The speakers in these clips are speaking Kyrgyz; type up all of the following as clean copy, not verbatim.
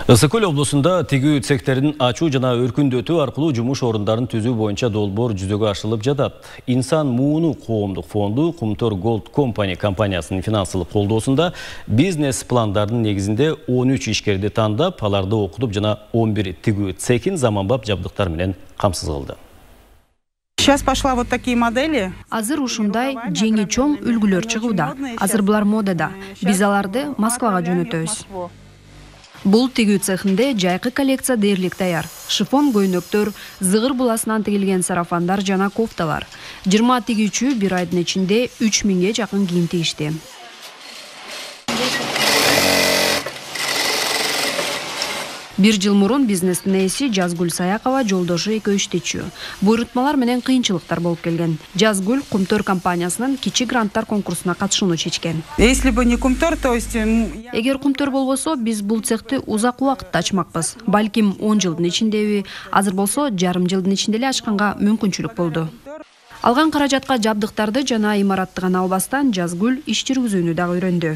Ысыкөл облусунда тигүү цехтерин ачуу жана өркүндөтүү аркылуу жумуш орундарын түзүү боюнча долбоор жүзөгө ашырылып жатат. Инсан мууну коомдук фонду Кумтөр Gold Company компаниясынын финансылык колдоосунда бизнес пландардын негизинде 13 ишкерди тандап, аларды окутуп жана 11 тигүү цехин заманбап жабдыктар менен камсыз кылды. Сейчас пошла вот такие модели. Азыр ушундай жеңи чоң үлгүлөр чыгууда. Азыр булар модада. Биз аларды Москвага жөнөтөбүз. Бул тигүү цехинде жайкы коллекция дээрлик даяр. Шифон көйнөктөр, зыгыр буласынан тигилген сарафандар жана кофталар. 20 тигүүчү бир айдын ичинде 3000ге жакын кийим тигишти. Бир жыл мурун бизнестин ээси Жазгүл Саякова жолдошу экөө иштечү. Буйрутмалар менен кыйынчылыктар болуп келген. Жазгүл Кумтөр компаниясынын кичи гранттар конкурсуна катышууну чечкен. Если бы не Кумтөр, то есть... Эгер Кумтөр болбосо, биз бул цехти узак убакытта ачмакпыз. Балким 10 жылдын ичиндеби, азыр болсо жарым жылдын ичинде эле ачканга мүмкүнчүлүк болду. Алган каражатка жабдыктарды жана имаратты гана албастан Жазгүл иш жүргүзүүнү дагы үйрөндү.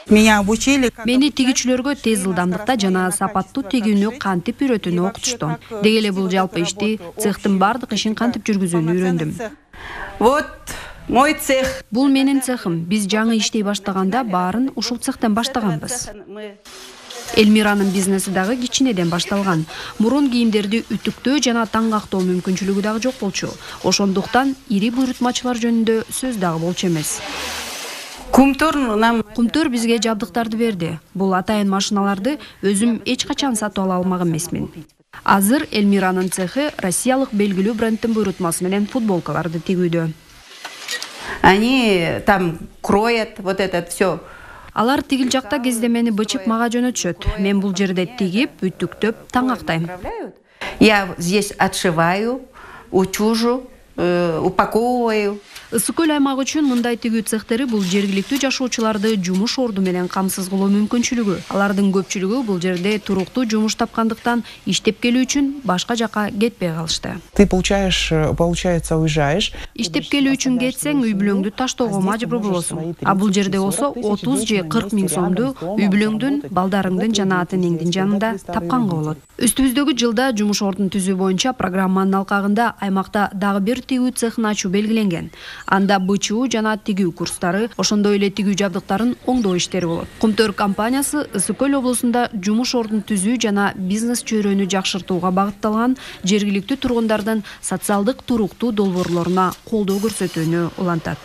Мени тигичүлөргө тез ылдамдыкта жана сапаттуу тигүүнү кантип үйрөтүүнү окутушту. Деги эле бул жалпы ишти, цехтин бардык ишин кантип жүргүзүүнү үйрөндүм. Вот мой цех. Бул менин цехим. Биз жаңы иштей баштаганда баарын ушул цехтен баштаганбыз. Элмиранын бизнеси дагы кичинеден башталган. Мурун кийимдерди үтүктөө жана таңгактоо мүмкүнчүлүгү дагы жок болчу. Ошондуктан ири буйрутмачылар жөнүндө сөз дагы болчу эмес. Кумтөр бизге жабдыктарды берди. Бул атайын машиналарды өзүм эч качан сатып ала алмак эмесмин. Азыр Элмиранын цехи россиялык белгилүү брендтин буйрутмасы менен футболкаларды тигүүдө. Они там кроят вот это все. Алар тигил жакта кездемени бычып мага жөнөтүшөт. Мен бул жерде тигип, үтүктөп, таңактайм. Я здесь отшиваю, утюжу, упаковываю. Ысыкөл аймагы үчүн мындай тигүү цехтери бул жергиликтүү жашоочуларды жумуш орду менен камсыз кылуу мүмкүнчүлүгү. Алардын көпчүлүгү бул жерде туруктуу жумуш тапкандыктан иштеп келүү үчүн башка жака кетпей калышты. Ты получается, уезжаешь. Иштеп келүү үчүн кетсең үй бүлөңдү таштоого мажбур болосуң. А бул жерде болсо 30 же 40 миң сомду үй бүлөңдүн, балдарыңдын жана ата-энеңдин жанында тапканга болот. Үстүбүздөгү жылда жумуш ордун түзүү боюнча программанын алкагында аймакта дагы бир тигүү цехин ачуу белгиленген. Анда бычуу жана тигүү курстары, ошондой эле тигүү жабдыктарын оңдоо иштери болот. Кумтөр компаниясы Ысыкөл облусунда жумуш ордун түзүү жана бизнес чөйрөнү жакшыртууга багытталган жергиликтүү тургундардын социалдык туруктуу долбоорлоруна колдоо көрсөтүүнү улантат.